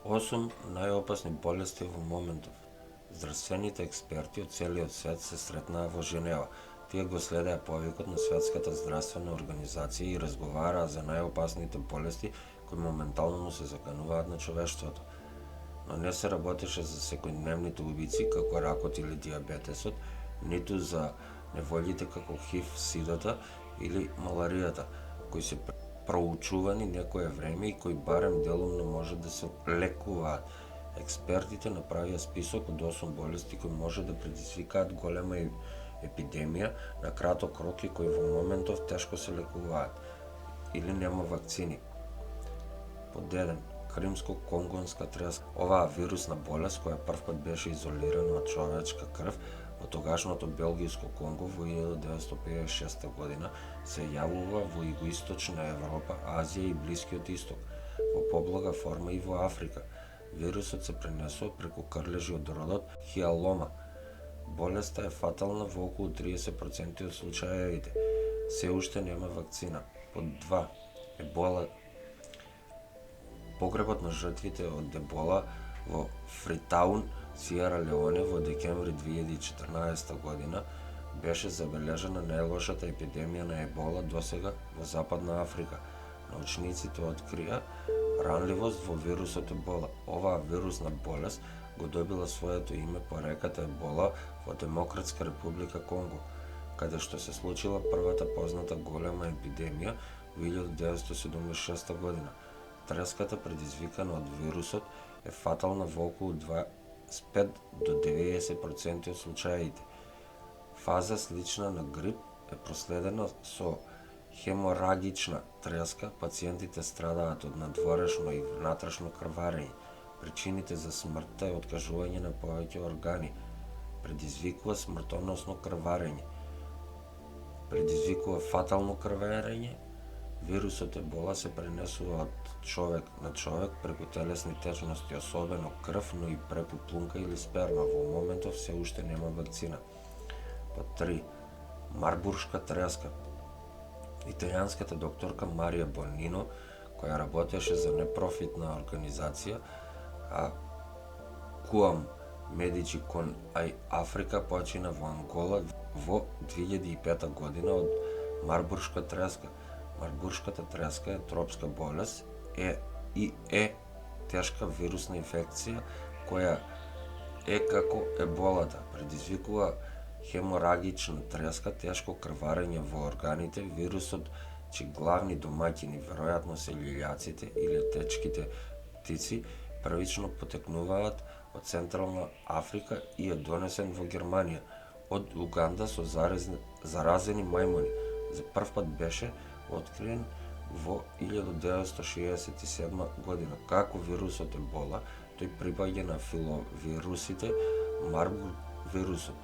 8 најопасни болести во моментов. Здравствените експерти од целиот свет се сретнаа во Женева. Тие го следеа повикот на Светската здравствена организација и разговараа за најопасните болести кои моментално се закануваат на човештвото. Но не се работеше за секојдневните убици како ракот или диабетесот, ниту за неволите како ХИВ, сидата или маларијата, кои се проучувани некое време и кои барем делумно може да се лекуваат. Експертите направија список од 8 болести кои може да предизвикаат голема епидемија на краток рок и кои во моментов тешко се лекуваат или нема вакцини. Под 1. Кримско-конгонска треска. Оваа вирусна болест, која првпат беше изолирана од човечка крв во тогашното Белгијско Конго во 1956 година, се јавува во југоисточна Европа, Азија и Блискиот Исток, во поблага форма и во Африка. Вирусот се пренесува преку крлежи од родот хиалома. Болеста е фатална во околу 30% од случаевите. Се уште нема вакцина. Под 2. Ебола. Погребот на жртвите од ебола во Фритаун, Сиера Леоне во декември 2014 година беше забележана најлошата епидемија на ебола досега во Западна Африка. Научниците открија ранливост во вирусот ебола. Оваа вирусна болест го добила своето име по реката Ебола во Демократска република Конго, каде што се случила првата позната голема епидемија во 1976 година. Треската предизвикана од вирусот е фатална во околу 25 до 90% од случаите. Фаза слична на грип е проследена со хеморагична треска, пациентите страдаат од надворешно и внатрешно крварење. Причините за смртта е откажување на повеќе органи, предизвикува смртоносно крварење, предизвикува фатално крварење. Вирусот ебола се пренесува од човек на човек преку телесни течности, особено крв, но и преку плунка или сперма. Во моментов се уште нема вакцина. Под 3. Марбуршка треска. Италијанската докторка Марија Бонино, која работеше за непрофитна организација Куам Медичи кон Ај Африка, почина во Ангола во 2005 година од марбуршка треска. Марбуршката треска е тропска болест е тешка вирусна инфекција која е како еболата, предизвикува хеморагична треска, тешко крварење во органите. Вирусот, чии главни домаќини веројатно се лилјаците или течките птици, првично потекнуваат од Централна Африка и е донесен во Германија од Уганда со заразени мајмуни. За првпат беше откриен во 1967 година. Како вирусот ебола, тој припаѓа на филовирусите марбур вирусот.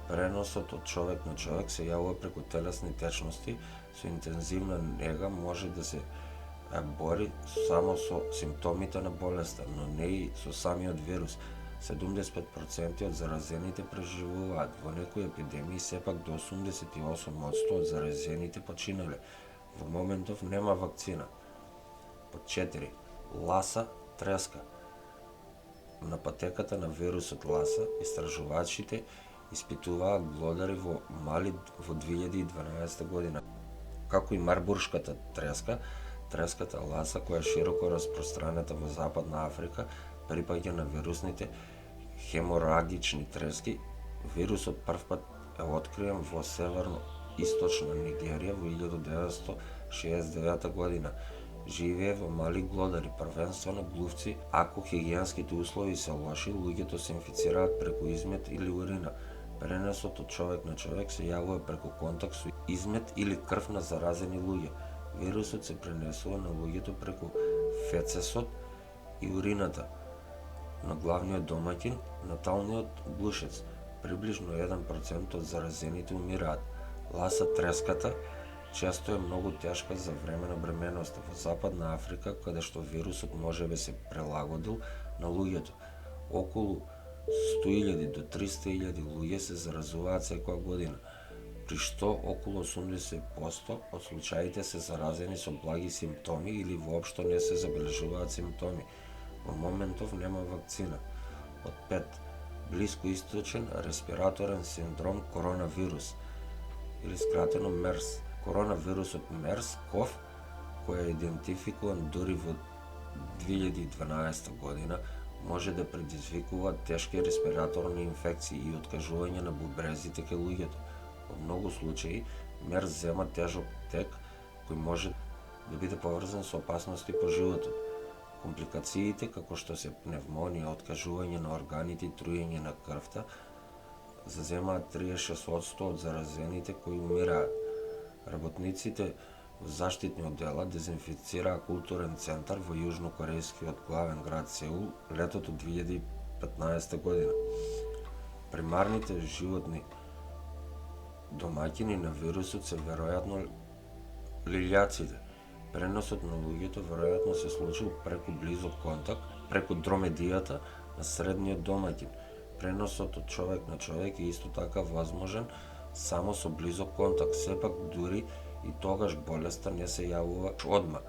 Преносот од човек на човек се јавува преку телесни течности. Со интензивна нега може да се бори само со симптомите на болеста, но не и со самиот вирус. 75% од заразените преживуваат. Во некои епидемии сепак до 88% од заразените починале. Во моментов нема вакцина. Под 4. Ласа треска. На патеката на вирусот Ласа, истражувачите испитуваа глодари во Мали во 2012 година. Како и марбуршката треска, треската Ласа, која е широко распространета во Западна Африка, припаѓа на вирусните хеморагични трески. Вирусот првпат е откриен во северно-источна Нигерија во 1969 година. Живее во мали глодари, првенствено глувци. Ако хигиенските услови се лоши, луѓето се инфицираат преку измет или урина. Пренесот од човек на човек се јавува преку контакт со измет или крв на заразени луѓе. Вирусот се пренесува на луѓето преку фецесот и урината на главниот домаќин, наталниот глушец. Приближно 1% од заразените умираат. Ласа треската често е многу тешка за време на бременоста. Во Западна Африка, каде што вирусот можебе се прилагодил на луѓето, околу 100.000 до 300.000 луѓе се заразуваат секоја година, при што околу 80% од случаите се заразени со благи симптоми или воопшто не се забележуваат симптоми. Во моментов нема вакцина. Од 5. Блискоисточен респираторен синдром коронавирус или скратено МЕРС. Коронавирусот МЕРС-CoV, кој е идентификуван дури во 2012 година, може да предизвикува тешки респираторни инфекции и откажување на бубрезите кај луѓето. Во многу случаи, МЕРС зема тежок тек кој може да биде поврзан со опасности по животот. Компликациите, како што се пневмонија, откажување на органите и труење на крвта, заземаат 36% од заразените кои умираат. Работниците во заштитни оддела дезинфицираа културен центар во јужнокорејскиот главен град Сеул летото 2015 година. Примарните животни домаќини на вирусот се веројатно лилјаците. Преносот на луѓето веројатно се случил преку близок контакт, преку дромедијата на средниот домаќин. Преносот од човек на човек е исто така возможен само со близок контакт, сепак дури и тогаш болеста не се јавува одма.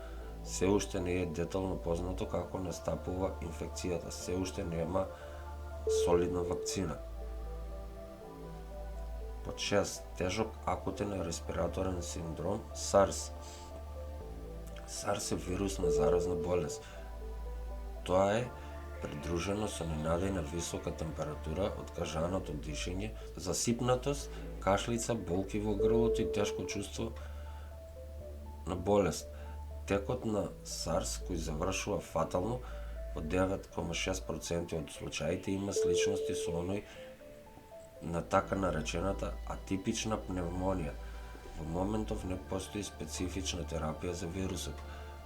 Се уште не е детално познато како настапува инфекцијата, се уште нема солидна вакцина. Под 6. Тежок акутен респираторен синдром SARS. SARS е вирусна заразна болест. Тоа е придружено со ненадејна висока температура, откажаното дишење, засипнатост, кашлица, болки во грлото и тешко чувство на болест. Текот на SARS, кој завршува фатално, во 9,6% од случаите има сличности со оној на така наречената атипична пневмонија. Во моментов не постои специфична терапија за вирусот.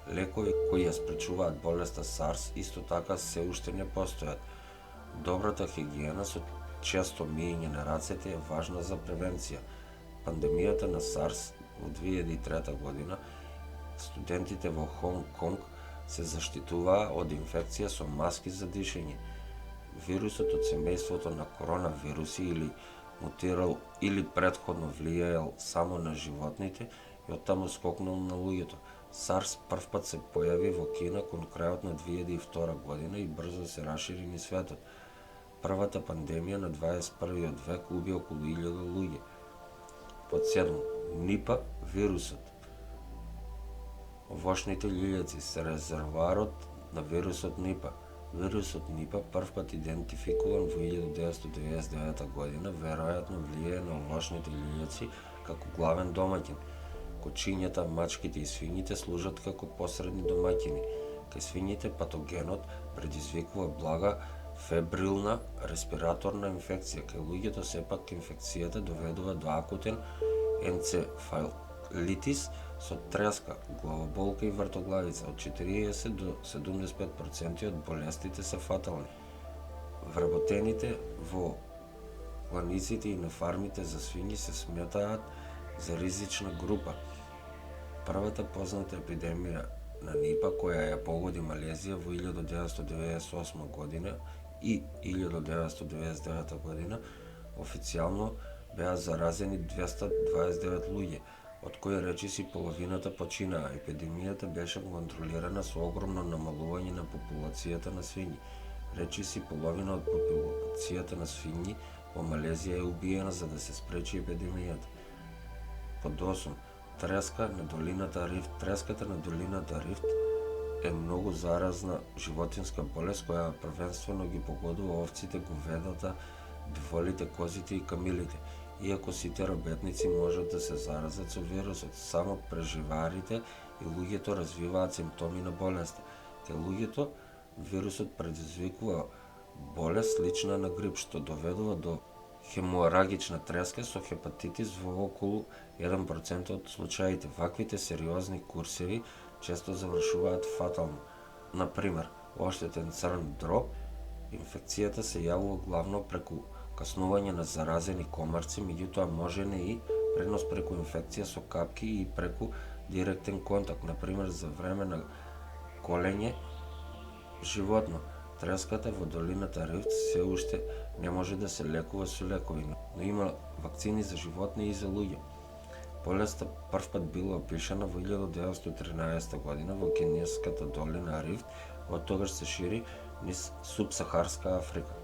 Лекови кои ја спречуваат болеста SARS исто така се уште не постојат. Добрата хигиена со често миење на рацете е важна за превенција. Пандемијата на SARS во 2003 година студентите во Хонг Конг се заштитуваа од инфекција со маски за дишење. Вирусот од семејството на коронавируси или мутирал или претходно влијаел само на животните и оттаму скокнал на луѓето. SARS првпат се појави во Кина кон крајот на 2002 година и брзо се расшири низ светот. Првата пандемија на 21 век уби околу 1000 луѓе. Под 7. Нипа вирусот. Овошните лилјаци се резервоарот на вирусот Нипа. Вирусот Нипа првпат идентификуван во 1999 година, веројатно влијае на овошните лилјаци како главен домаќин. Кочињата, мачките и свињите служат како посредни домаќини. Кај свињите патогенот предизвикува блага фебрилна респираторна инфекција. Кај луѓето сепак инфекцијата доведува до акутен енцефалитис со треска, главоболка и вртоглавица. Од 40 до 75% од болестите се фатални. Вработените во кланиците и на фармите за свињи се сметаат за ризична група. Првата позната епидемија на Нипа, која ја погоди Малезија во 1998 година и 1999 година, официјално беа заразени 229 луѓе, од кои речиси половината починаа. Епидемијата беше контролирана со огромно намалување на популацијата на свињи. Речиси половина од популацијата на свињи во Малезија е убиена за да се спречи епидемијата. Под 8. Треска на долината Рифт. Треската на долината Рифт е многу заразна животинска болест која првенствено ги погодува овците, говедата, дволите, козите и камилите. Иако сите работници можат да се заразат со вирусот, само преживеарите и луѓето развиваат симптоми на болеста. Кај луѓето вирусот предизвикува болест слична на грип, што доведува до хеморагична треска со хепатитис во околу 1% од случаите. Ваквите сериозни курсеви често завршуваат фатално. Например, оштетен црн дроб, инфекцијата се јавува главно преку каснување на заразени комарци, меѓутоа може не и пренос преку инфекција со капки и преку директен контакт, например за време на колење животно. Треската во долината Рифт се уште не може да се лекува со лекови, но има вакцини за животни и за луѓе. Болеста првпат била опишана во 1913 година во кениската долина Рифт, од тогаш се шири низ субсахарска Африка.